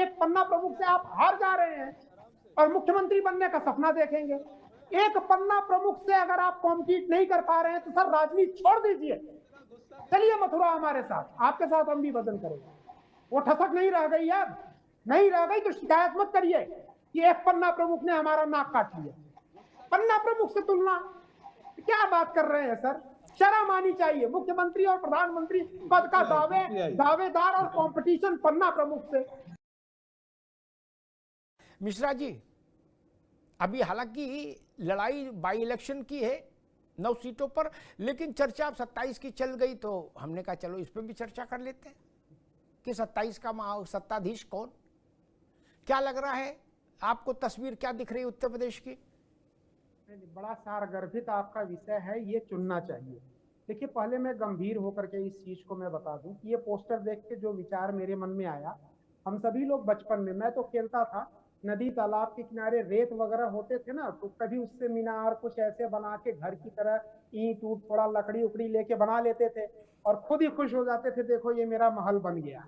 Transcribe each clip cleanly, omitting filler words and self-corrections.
एक पन्ना प्रमुख से आप हार जा रहे हैं और मुख्यमंत्री बनने का सपना देखेंगे। एक पन्ना प्रमुख से अगर आप कॉम्पीट नहीं कर पा रहे हैं तो सर राजनीति छोड़ दीजिए, चलिए मथुरा हमारे साथ, आपके साथ हम भी वजन करेंगे। वो ठसक नहीं रह गई यार, नहीं रह गई तो शिकायत मत करिए कि एक पन्ना प्रमुख ने हमारा नाक काट लिया। पन्ना प्रमुख से तुलना, क्या बात कर रहे हैं सर, शर्म आनी चाहिए। मुख्यमंत्री और प्रधानमंत्री पद का दावेदार और कंपटीशन पन्ना प्रमुख से। मिश्रा जी, अभी हालांकि लड़ाई बाई इलेक्शन की है 9 सीटों पर, लेकिन चर्चा अब 27 की चल गई, तो हमने कहा चलो इस पर भी चर्चा कर लेते हैं कि 27 का सत्ताधीश कौन, क्या लग रहा है आपको, तस्वीर क्या दिख रही है उत्तर प्रदेश की? बड़ा सारगर्भित आपका विषय है, ये चुनना चाहिए। देखिए, पहले मैं गंभीर होकर के इस चीज को मैं बता दूं कि ये पोस्टर देख के जो विचार मेरे मन में आया, हम सभी लोग बचपन में, मैं तो खेलता था नदी तालाब के किनारे, रेत वगैरह होते थे ना, तो कभी उससे मीनार कुछ ऐसे बना के घर की तरह ईंट ऊट थोड़ा लकड़ी उकड़ी लेके बना लेते थे और खुद ही खुश हो जाते थे, देखो ये मेरा महल बन गया।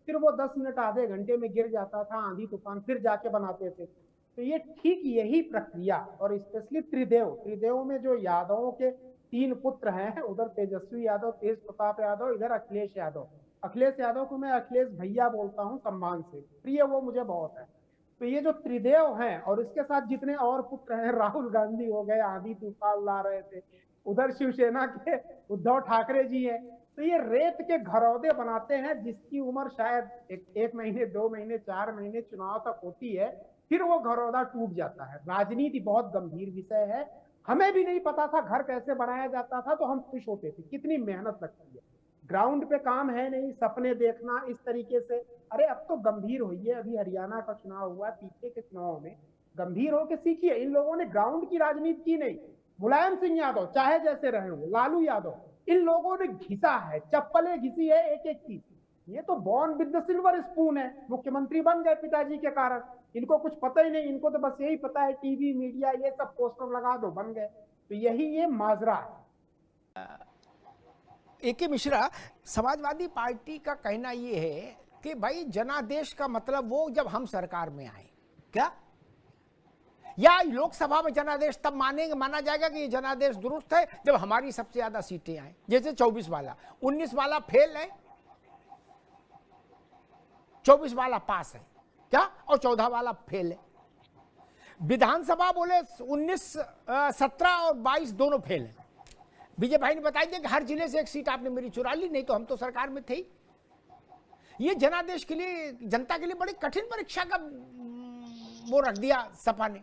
फिर वो 10 मिनट आधे घंटे में गिर जाता था, आंधी तूफान, फिर जाके बनाते थे। तो ये ठीक यही प्रक्रिया, और स्पेशली त्रिदेव में जो यादवों के 3 पुत्र हैं, उधर तेजस्वी यादव, तेज प्रताप यादव, इधर अखिलेश यादव। अखिलेश यादव को मैं अखिलेश भैया बोलता हूँ सम्मान से, प्रिय वो मुझे बहुत है। तो ये जो त्रिदेव हैं और इसके साथ जितने और पुत्र हैं, राहुल गांधी हो गए, आंधी तूफान ला रहे थे, उधर शिवसेना के उद्धव ठाकरे जी हैं। तो ये रेत के घरौदे बनाते हैं जिसकी उम्र शायद 1 महीने, 2 महीने, 4 महीने चुनाव तक होती है, फिर वो घरौदा टूट जाता है। राजनीति बहुत गंभीर विषय है, हमें भी नहीं पता था घर कैसे बनाया जाता था, तो हम खुश होते थे, कितनी मेहनत लगती है, ग्राउंड पे काम है नहीं, सपने देखना इस तरीके से। अरे अब तो गंभीर होइए, अभी हरियाणा का चुनाव हुआ, पीछे के चुनाव में गंभीर होकर सीखिए। इन लोगों ने ग्राउंड की राजनीति की नहीं, मुलायम सिंह यादव चाहे जैसे रहे हो, लालू यादव, इन लोगों ने घिसा है, चप्पलें घिसी है एक एक की। ये तो born with the silver spoon है, मुख्यमंत्री बन गए पिताजी के कारण, इनको कुछ पता ही नहीं, इनको तो बस यही पता है टीवी मीडिया ये सब पोस्टर लगा दो बन गए। तो यही ये माजरा है। ए.के. मिश्रा, समाजवादी पार्टी का कहना ये है कि भाई जनादेश का मतलब वो जब हम सरकार में आए, क्या या लोकसभा में जनादेश तब माना जाएगा कि ये जनादेश दुरुस्त है जब हमारी सबसे ज्यादा सीटें आए, जैसे 24 वाला, 19 वाला फेल है, 24 वाला पास है क्या, और 14 वाला फेल है। विधानसभा बोले 19, 17 और 22 दोनों फेल है। विजय भाई ने बताया कि हर जिले से एक सीट आपने मेरी चुरा ली, नहीं तो हम तो सरकार में थे ही। ये जनादेश के लिए, जनता के लिए बड़ी कठिन परीक्षा का वो रख दिया सपा ने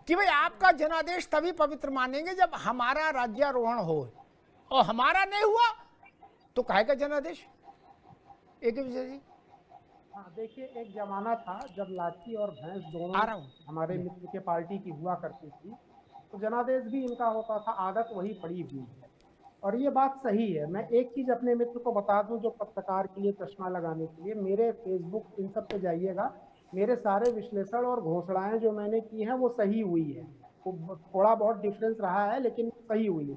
कि भाई आपका जनादेश तभी पवित्र मानेंगे जब हमारा राज्यारोहण हो, और हमारा नहीं हुआ तो कहेगा जनादेश। एक विजय जी, हाँ देखिए, एक जमाना था जब लाठी और भैंस दोनों हमारे मित्र के पार्टी की हुआ करती थी, तो जनादेश भी इनका होता था, आदत वही पड़ी हुई है और ये बात सही है। मैं एक चीज अपने मित्र को बता दूं, जो पत्रकार के लिए चश्मा लगाने के लिए, मेरे फेसबुक इन सब पे जाइएगा, मेरे सारे विश्लेषण और घोषणाएं जो मैंने की हैं वो सही हुई है, वो थोड़ा बहुत डिफरेंस रहा है लेकिन सही हुई है।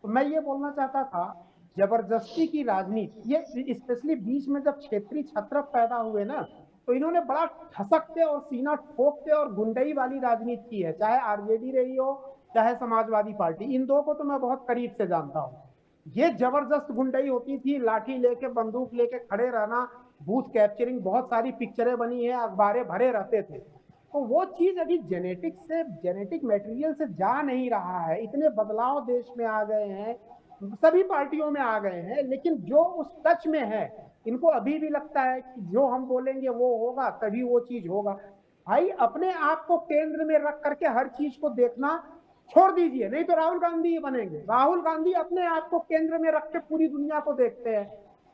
तो मैं ये बोलना चाहता था, जबरदस्ती की राजनीति, ये स्पेशली बीच में जब क्षेत्रीय छत्रप पैदा हुए ना, तो इन्होंने बड़ा ठसकते और सीना ठोकते और गुंडई वाली राजनीति की है, चाहे आरजेडी रही हो चाहे समाजवादी पार्टी, इन दो को तो मैं बहुत करीब से जानता हूँ। ये जबरदस्त गुंडई होती थी, लाठी लेके बंदूक लेके खड़े रहना, बूथ कैप्चरिंग, बहुत सारी पिक्चरें बनी है, अखबारें भरे रहते थे। तो वो चीज अभी जेनेटिक मटेरियल से जा नहीं रहा है। इतने बदलाव देश में आ गए हैं, सभी पार्टियों में आ गए हैं, लेकिन जो उस टच में है, इनको अभी भी लगता है कि जो हम बोलेंगे वो होगा, तभी वो चीज होगा। भाई अपने आप को केंद्र में रख करके हर चीज को देखना छोड़ दीजिए, नहीं तो राहुल गांधी ही बनेंगे। राहुल गांधी अपने आप को केंद्र में रख के पूरी दुनिया को देखते हैं,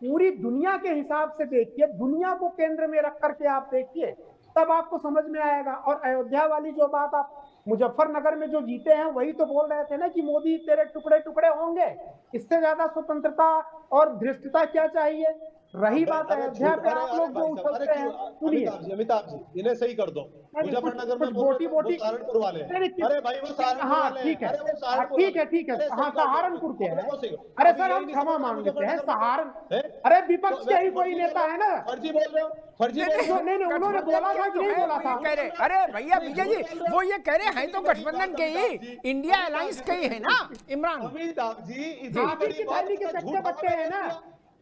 पूरी दुनिया के हिसाब से देखिए, दुनिया को केंद्र में रख करके आप देखिए, तब आपको समझ में आएगा। और अयोध्या वाली जो बात, आप मुजफ्फरनगर में जो जीते हैं वही तो बोल रहे थे ना कि मोदी तेरे टुकड़े टुकड़े होंगे, इससे ज्यादा स्वतंत्रता और धृष्टता क्या चाहिए। रही बात अयोध्या पे आप लोग जो उछलते हैं, सुनिए अमिताभ जी इन्हें सही कर दो। मुजफ्फरनगर में बोटी बोटी सहारनपुर वाले हैं। अरे भाई वो सहारनपुर हाँ वाले ठीक है, अरे वो सहारनपुर ठीक है, ठीक है, अरे हाँ सही बात है। सहारनपुर के हैं। अपने को अरे अभी सर यही हम नहीं क्षमा समझ मांग लेते हैं, मुजफ्फरनगर सहारन, है? अरे विपक्ष तो के ही फर्जी कोई नेता है ना। फर्जी बोल रहे हो, फर्जी बोल रहे हो। नहीं, उन्होंने बोला था कि नहीं बोला था? कह रहे, अरे भैया विजय जी वो ये कह रहे हैं तो गठबंधन के ही, इंडिया अलायंस के ही है ना इमरान। अमिताभ जी आप ही की थैली के चट्टे बट्टे हैं ना।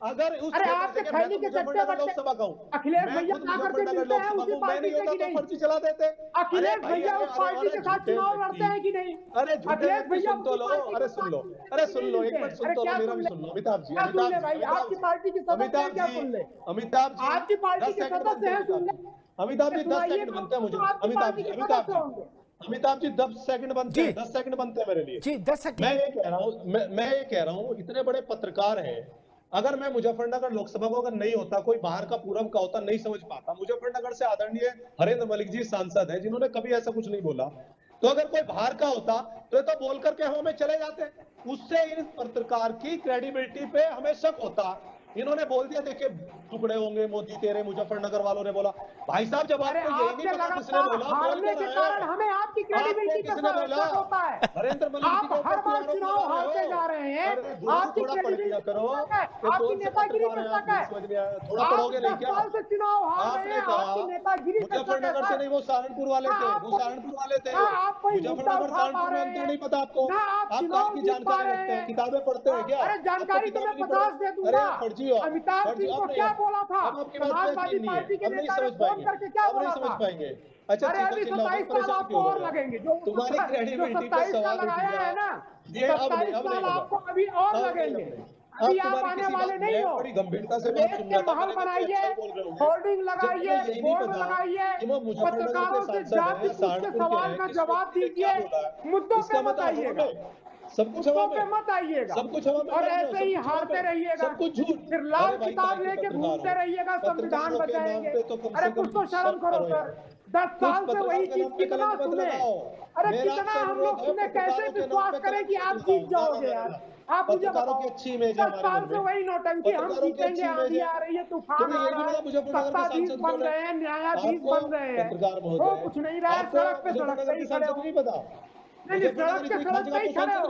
अगर उस अरे आपके थैली के चट्टे बट्टे लोकसभा कहूं, अखिलेश भैया ना करके मिलते हैं उसी पार्टी से कि नहीं? फर्जी चला देते। अखिलेश भैया उस पार्टी के साथ चुनाव लड़ते हैं कि नहीं? अरे अखिलेश भैया सुन तो लो, अरे सुन लो, अरे सुन लो, एक मिनट सुन तो लो, मेरा भी सुन लो। अमिताभ जी, क्या सुन ले भाई, आपकी पार्टी के सदस्य हैं, क्या सुन ले? अमिताभ जी आपकी पार्टी के सदस्य हैं, सुन ले। अमिताभ जी 10 सेकंड बनते हैं मुझे। अमिताभ जी 10 सेकंड बनते हैं, 10 सेकंड बनते हैं मेरे लिए जी 10 सेकंड। मैं ये कह रहा हूँ इतने बड़े पत्रकार हैं, अगर मैं मुजफ्फरनगर लोकसभा को अगर नहीं होता, कोई बाहर का पूरब का होता, नहीं समझ पाता। मुजफ्फरनगर से आदरणीय हरेंद्र मलिक जी सांसद हैं, जिन्होंने कभी ऐसा कुछ नहीं बोला। तो अगर कोई बाहर का होता तो ये तो बोल करके हम हमें चले जाते। उससे इन पत्रकार की क्रेडिबिलिटी पे हमें शक होता। इन्होंने बोल दिया देखिए टुकड़े होंगे मोदी तेरे, मुजफ्फरनगर वालों ने बोला। भाई साहब जब आपको यही नहीं पता किसने बोला, हारने के कारण हमें आपकी क्रेडिबिलिटी का शक होता है। हरेंद्र मलिक जी आप हर बार चुनाव हारते जा रहे हैं, आपकी क्रेडिबिलिटी करो, आपकी नेतागिरी पर शक है। थोड़ा पढ़ोगे नहीं क्या? 10 साल से चुनाव हार रहे आपने हैं, कहा आपकी नेतागिरी पर शक है। मुजफ्फरनगर से नहीं, वो सहारनपुर वाले थे, वो सहारनपुर वाले थे। मुजफ्फरनगर सहारनपुर में अंतर नहीं पता आपको? आप की जानकारी रखते हैं, किताबें पढ़ते हैं क्या? अरे जानकारी तो मैं 50 दे दूंगा। फर्जी हो, अमिताभ जी को क्या बोला था? समाजवादी पार्टी के नेता ने फोन करके क्या बोला था? समझ पाएंगे। अच्छा अरे अभी 27 साल आपको और लगेंगे, जो तुम्हारी क्रेडिबिलिटी पे 27 साल सवाल लगाया है ना, 27 साल आपको अभी और लगेंगे। अभी आप आने वाले नहीं हो। बड़ी गंभीरता से देश के महल बनाइए, होर्डिंग लगाइए, बोर्ड लगाइए, पत्रकारों से जाति पूछ के सवाल का जवाब दीजिए, मुद्दों पे मत आइएगा, सब कुछ मत आइएगा, सब कुछ और ऐसे ही हारते रहिएगा, सब कुछ झूठ। फिर लाल किताब लेके घूमते रहिएगा, संविधान बचाएंगे। अरे कुछ तो शर्म करो सर, 10 साल से वही चीज कितना सुने, अरे कितना हम लोग सुने, कैसे विश्वास करें कि आप जीत जाओगे यार? आप मुझे बताओ, 10 साल से वही नौटंकी, हम जीतेंगे, आंधी आ रही है, तूफान आ रहा है, सत्ताधीश बन रहे हैं, न्यायाधीश बन रहे हैं, वो कुछ नहीं रहा है, सड़क पे ही खड़े हो। नहीं, सड़क के सड़क पे ही खड़े हो,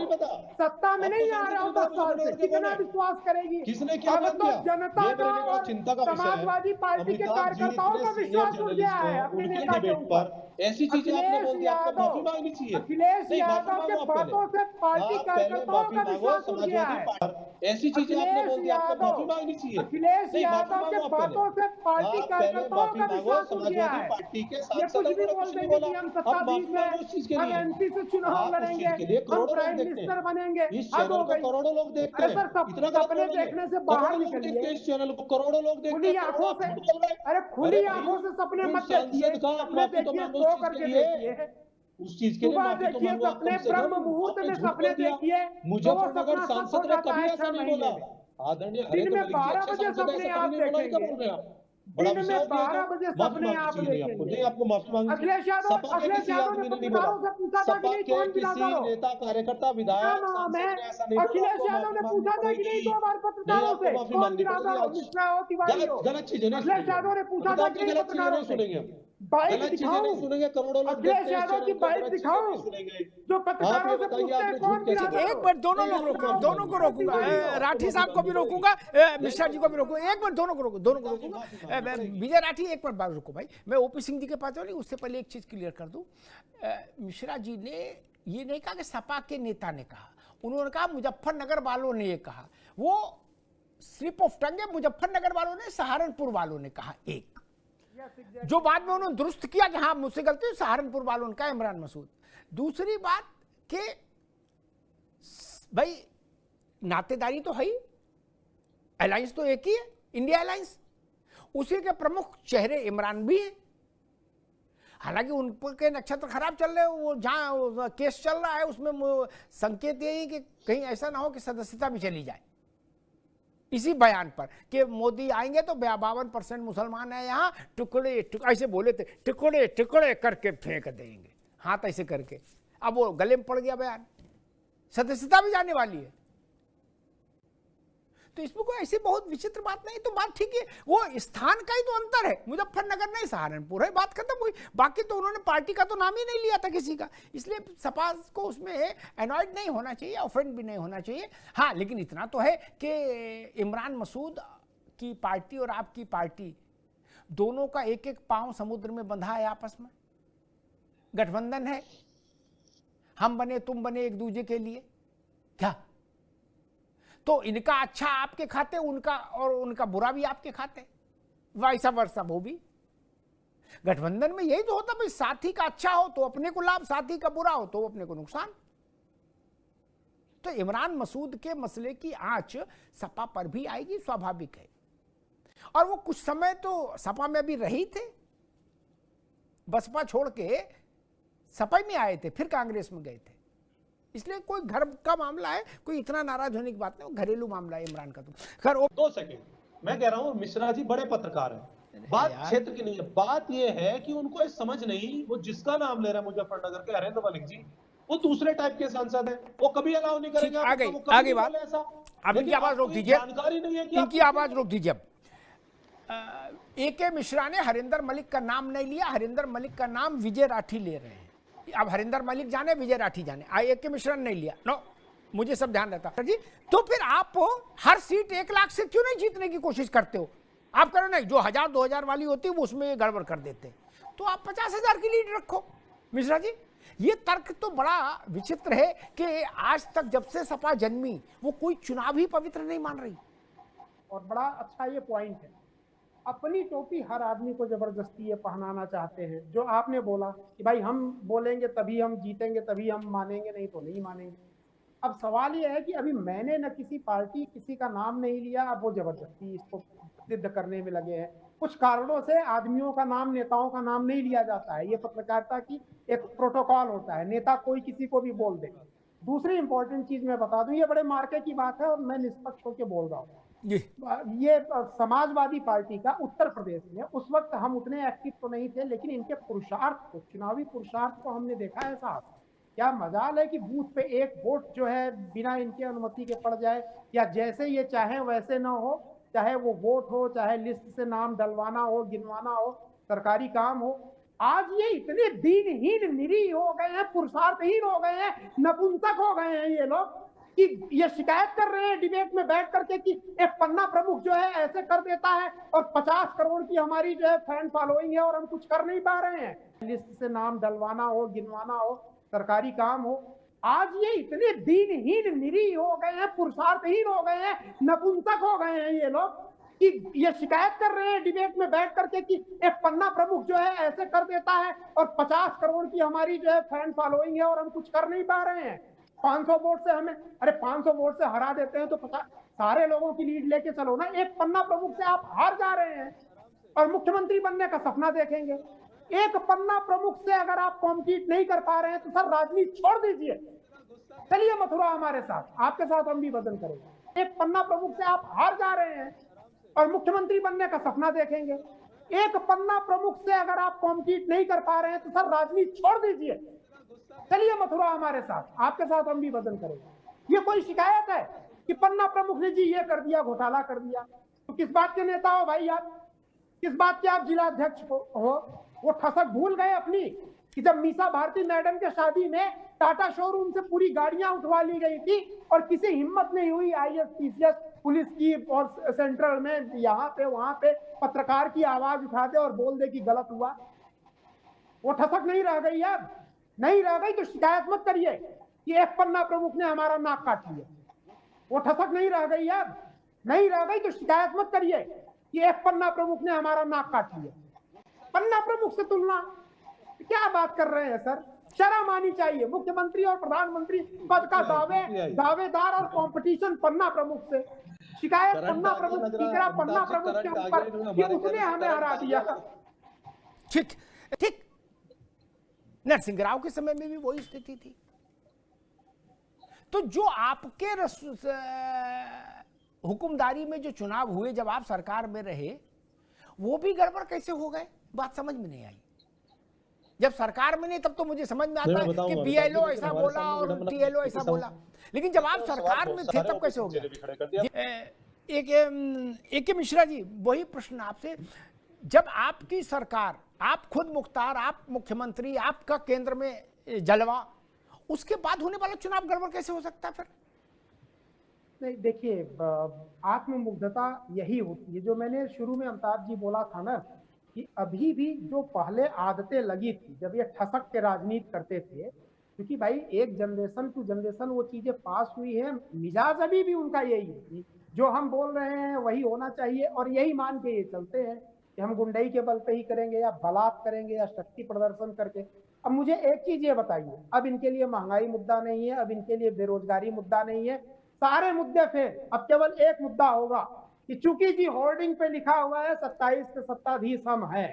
सत्ता में नहीं आ रहा हूँ 10 साल से, कितना विश्वास करेगी? किसने क्या अब तो जनता का और समाजवादी पार्टी के कार्यकर्ताओं का विश्वास उठ गया है अपने नेता के ऊपर। ऐसी चीजें आपने बोल दी, आपको माफी मांगनी चाहिए। अखिलेश यादव के बातों से पार्टी कार्यकर्ताओं का विश्वास उठ गया है। ऐसी चीजें आपने बोल दी, आपको माफी मांगनी चाहिए। अखिलेश यादव के बातों से पार्टी कार्यकर्ताओं का विश्वास उठ गया है। पार्टी के ये कुछ भी बोल देंगे कि हम सत्ताधीश में, हम एमपी से चुनाव लड़ेंगे, हम प्राइम मिनिस्टर बनेंगे। इस चैनल को करोड़ों लोग देखते हैं। अरे सर, सपने देखने से बाहर निकलिए, इस चैनल को करोड़ों लोग देखते हैं। खुली आंखों से, अरे खुली आंखों से सपने मत देखिए, सपने देखिए, सो करके देखिए, उस चीज के लिए सुबह माफी तो देखिए मांगो। सपने, ब्रह्म मुहूर्त में सपने देखिए, मुजफ्फरनगर सांसद ने कभी ऐसा नहीं बोला। आदरणीय दिन में 12 बजे सपने आप देखेंगे, दिन में 12 बजे सपने आप देखेंगे। आपको माफी मांगी। अखिलेश यादव ने पत्रकारों से पूछा था कि नहीं कौन गिराता हो? नेता कार्यकर्ता विधायक अखिलेश यादव ने पूछा था कि नहीं 2 बार पत्रकारों से कौन गिराता हो? मिश्रा हो, तिवारी हो। गलत चीजें नहीं अखिलेश यादव ने पूछा था कि नहीं पत्रकारों से सुनेंगे, बाइक दिखाओ, सुनेंगे, करोड़ों लोग अखिलेश यादव की बाइक दिखाओ, जो पत्रकारों से पूछते हैं कौन गिराता हो? एक बार दोनों लोग रोको, दोनों को रोकूंगा, राठी साहब को भी रोकूंगा, मिश्रा जी को भी रोकूंगा, एक बार दोनों को रोकूंगा। विजय राठी एक बार बात रुको भाई, मैं ओपी सिंह जी के पास नहीं, उससे पहले एक चीज क्लियर कर दूं। मिश्रा जी ने ये नहीं कहा कि सपा के नेता ने कहा, उन्होंने कहा मुजफ्फरनगर वालों ने ये कहा, वो स्लिप ऑफ टंग है, मुजफ्फरनगर वालों ने, सहारनपुर वालों ने कहा। एक जो बाद में उन्होंने दुरुस्त किया कि हाँ मुझसे गलती, सहारनपुर वालों ने कहा, इमरान मसूद। दूसरी बात कि भाई नातेदारी तो है ही, अलायंस तो एक ही है, इंडिया अलायंस, उसी के प्रमुख चेहरे इमरान भी हैं। हालांकि उनके नक्षत्र खराब चल रहे हैं, वो जहां केस चल रहा है उसमें संकेत यही कि कहीं ऐसा ना हो कि सदस्यता भी चली जाए, इसी बयान पर कि मोदी आएंगे तो 52% मुसलमान है यहाँ, टुकड़े ऐसे बोले थे, टुकड़े टुकड़े करके फेंक देंगे, हाथ ऐसे करके। अब वो गले में पड़ गया बयान, सदस्यता भी जाने वाली है। तो इसमें कोई ऐसी बहुत विचित्र बात नहीं। तो बात ठीक है, वो स्थान का ही तो अंतर है, मुजफ्फरनगर नहीं सहारनपुर है, बात खत्म हुई। बाकी तो उन्होंने पार्टी का तो नाम ही नहीं लिया था किसी का, इसलिए सपा को उसमें एनॉयड नहीं होना चाहिए, ऑफेंड भी नहीं होना चाहिए। हाँ, लेकिन इतना तो है कि इमरान मसूद की पार्टी और आपकी पार्टी दोनों का एक एक पांव समुद्र में बंधा है, आपस में गठबंधन है, हम बने तुम बने एक दूसरे के लिए क्या? तो इनका अच्छा आपके खाते, उनका और उनका बुरा भी आपके खाते, वैसा वर्षा वो भी। गठबंधन में यही तो होता भाई, साथी का अच्छा हो तो अपने को लाभ, साथी का बुरा हो तो अपने को नुकसान। तो इमरान मसूद के मसले की आंच सपा पर भी आएगी, स्वाभाविक है। और वो कुछ समय तो सपा में भी रही थे, बसपा छोड़ के सपा में आए थे, फिर कांग्रेस में गए थे, इसलिए कोई घर का मामला है, कोई इतना नाराज होने की बात नहीं, घरेलू मामला है इमरान का। तो खैर 2 सेकंड, मैं कह रहा हूं मिश्रा जी बड़े पत्रकार हैं, बात क्षेत्र की नहीं है, बात यह है कि उनको समझ नहीं, वो जिसका नाम ले रहा है मुजफ्फरनगर के हरेंद्र मलिक जी, वो दूसरे टाइप के सांसद हैं, वो कभी अलाउ नहीं करेंगे। आगे बात, अब इनकी आवाज रोक दीजिए, जानकारी नहीं है कि इनकी आवाज रोक दीजिए। AK मिश्रा ने हरिंदर मलिक का नाम नहीं लिया, हरिंदर मलिक का नाम विजय राठी ले रहे हैं। अब हरिंदर मलिक जाने, विजय राठी जाने, AK मिश्रा ने नहीं लिया। नो, मुझे सब ध्यान रहता जी। तो फिर आप हर सीट 1 लाख से क्यों नहीं जीतने की कोशिश करते हो? आप करो नहीं, जो 1000-2000 वाली होती है वो उसमें गड़बड़ कर देते, तो आप 50,000 की लीड रखो। मिश्रा जी, ये तर्क तो बड़ा विचित्र है कि आज तक जब से सपा जन्मी वो कोई चुनाव ही पवित्र नहीं मान रही। और बड़ा अच्छा ये पॉइंट है, अपनी टोपी हर आदमी को जबरदस्ती ये पहनाना चाहते हैं। जो आपने बोला कि भाई हम बोलेंगे तभी हम जीतेंगे, तभी हम मानेंगे, नहीं तो नहीं मानेंगे। अब सवाल ये है कि अभी मैंने न किसी पार्टी, किसी का नाम नहीं लिया, अब वो जबरदस्ती इसको सिद्ध करने में लगे हैं। कुछ कारणों से आदमियों का नाम, नेताओं का नाम नहीं लिया जाता है, ये पत्रकारिता की एक प्रोटोकॉल होता है, नेता कोई किसी को भी बोल दे। दूसरी इंपॉर्टेंट चीज मैं बता दूं, ये बड़े मार्के की बात है और मैं निष्पक्ष होकर बोल रहा हूँ। ये समाजवादी पार्टी का उत्तर प्रदेश में उस वक्त हम उतने एक्टिव तो नहीं थे, लेकिन इनके पुरुषार्थ को, चुनावी पुरुषार्थ को हमने देखा है साहब। क्या मजाल है कि बूथ पे एक वोट जो है बिना इनके अनुमति के पड़ जाए, या जैसे ये चाहे वैसे ना हो, चाहे वो वोट हो, चाहे लिस्ट से नाम डलवाना हो, गिनवाना हो, सरकारी काम हो। आज ये इतने दीनहीन, निरीह हो गए हैं, पुरुषार्थहीन हो गए हैं, नपुंसक हो गए हैं ये लोग कि ये शिकायत कर रहे हैं डिबेट में बैठ करके कि एक पन्ना प्रमुख जो है ऐसे कर देता है और 50 करोड़ की हमारी जो है फैन फॉलोइंग है और हम कुछ कर नहीं पा रहे हैं। लिस्ट से नाम डलवाना हो, गिनवाना हो, सरकारी काम हो। आज ये इतने दीनहीन, निरीह हो गए हैं, पुरुषार्थहीन हो गए हैं, नपुंसक हो गए हैं ये लोग कि ये शिकायत कर रहे हैं डिबेट में बैठ करके कि एक पन्ना प्रमुख जो है ऐसे कर देता है और 50 करोड़ की हमारी जो है फैन फॉलोइंग है और हम कुछ कर नहीं पा रहे हैं। 500 वोट से हमें, अरे 500 वोट से हरा देते हैं तो 50 सारे लोगों की लीड लेके चलो ना। एक पन्ना प्रमुख से आप हार जा रहे हैं और मुख्यमंत्री बनने का सपना देखेंगे। एक पन्ना प्रमुख से अगर आप कॉम्पीट नहीं कर पा रहे हैं तो सर राजनीति छोड़ दीजिए, चलिए मथुरा हमारे साथ, आपके साथ हम भी वजन करेंगे। एक पन्ना प्रमुख से आप हार जा रहे हैं और मुख्यमंत्री बनने का सपना देखेंगे। एक पन्ना प्रमुख से अगर आप कॉम्पीट नहीं कर पा रहे हैं तो सर राजनीति छोड़ दीजिए, चलिए मथुरा हमारे साथ, आपके साथ हम भी वजन करेंगे। ये कोई शिकायत है कि पन्ना प्रमुख ने जी ये कर दिया, घोटाला कर दिया? तो किस बात के नेता हो भाई आप? किस बात के आप जिला अध्यक्ष हो? वो ठसक भूल गए अपनी कि जब मीसा भारती मैडम के शादी में टाटा शोरूम से पूरी गाड़ियां उठवा ली गई थी और किसी हिम्मत नहीं हुई IAS PCS पुलिस की और सेंट्रल में यहाँ पे वहां पे पत्रकार की आवाज उठा दे और बोल दे कि गलत हुआ। वो ठसक नहीं रह गई, अब नहीं रह गई तो शिकायत मत करिए कि एक पन्ना प्रमुख ने हमारा नाक काट लिया। वो ठसक नहीं रह गई, अब नहीं रह गई तो शिकायत मत करिए कि एक पन्ना प्रमुख ने हमारा नाक काट लिया। पन्ना प्रमुख से तुलना, क्या बात कर रहे हैं सर? शर्म आनी चाहिए। मुख्यमंत्री और प्रधानमंत्री पद का दावेदार और कंपटीशन पन्ना प्रमुख से, शिकायत पन्ना प्रमुख की तरह पन्ना प्रमुख के ऊपर कि उसने हमें हरा दिया। ठीक ठीक, नरसिंह राव के समय में भी वही स्थिति थी। तो जो आपके हुकुमदारी में जो चुनाव हुए, जब आप सरकार में रहे, वो भी गड़बड़ कैसे हो गए? बात समझ में नहीं आई। जब सरकार में नहीं तब तो मुझे समझ में आता है कि BLO ऐसा बोला और TLO ऐसा बोला, लेकिन जब आप सरकार में थे तब कैसे हो गया? एक के मिश्रा जी, वही प्रश्न आपसे, जब आपकी सरकार, आप खुद मुख्तार, आप मुख्यमंत्री, आपका केंद्र में जलवा, उसके बाद होने वाला चुनाव गड़बड़ कैसे हो सकता है फिर? नहीं देखिए, आत्ममुग्धता यही होती है जो मैंने शुरू में अमिताभ जी बोला था ना, कि अभी भी जो पहले आदतें लगी थी जब ये ठसक के राजनीति करते थे, क्योंकि भाई एक जनरेशन टू जनरेशन वो चीजें पास हुई है, मिजाज अभी भी उनका यही है, जो हम बोल रहे हैं वही होना चाहिए और यही मान के ये चलते हैं कि हम गुंडई के बल पे ही करेंगे या बलात् करेंगे या शक्ति प्रदर्शन करके। अब मुझे एक चीज ये बताइए, अब इनके लिए महंगाई मुद्दा नहीं है, अब इनके लिए बेरोजगारी मुद्दा नहीं है, सारे मुद्दे फेल। अब केवल एक मुद्दा होगा कि चूंकि जी होर्डिंग पे लिखा हुआ है 27 के सत्ताधीश हम हैं,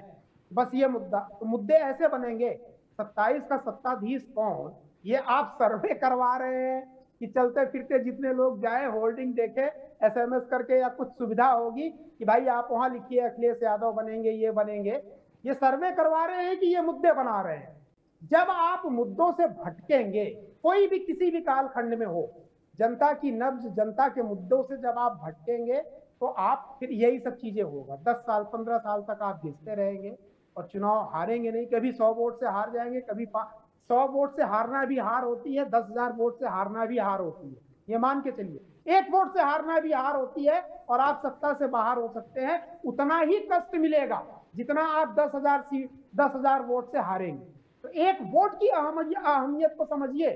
बस ये मुद्दा। तो मुद्दे ऐसे बनेंगे, 27 का सत्ताधीश कौन, ये आप सर्वे करवा रहे हैं कि चलते फिरते जितने लोग जाए होर्डिंग देखे SMS करके, या कुछ सुविधा होगी कि भाई आप वहां लिखिए अखिलेश यादव बनेंगे, ये बनेंगे, ये सर्वे करवा रहे हैं कि ये मुद्दे बना रहे हैं। जब आप मुद्दों से भटकेंगे, कोई भी किसी भी कालखंड में हो, जनता की नब्ज, जनता के मुद्दों से जब आप भटकेंगे तो आप फिर यही सब चीजें होगा। 10 साल 15 साल तक आप घिसते रहेंगे और चुनाव हारेंगे नहीं। कभी 100 वोट से हार जाएंगे, कभी 100 वोट से हारना भी हार होती है, 10,000 वोट से हारना भी हार होती है, ये मान के चलिए। 1 वोट से हारना भी हार होती है और आप सत्ता से बाहर हो सकते हैं, उतना ही कष्ट मिलेगा जितना आप 10,000 वोट से हारेंगे। तो एक वोट की अहमियत को समझिए।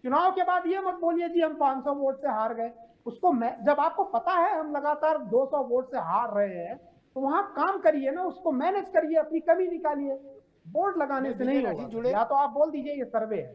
चुनाव के बाद ये मत बोलिए जी हम 500 वोट से हार गए। उसको जब आपको पता है हम लगातार 200 वोट से हार रहे हैं, तो वहां काम करिए ना, उसको मैनेज करिए, अपनी कमी निकालिए। बोर्ड लगाने से नहीं होगा। या तो आप बोल दीजिए ये सर्वे है,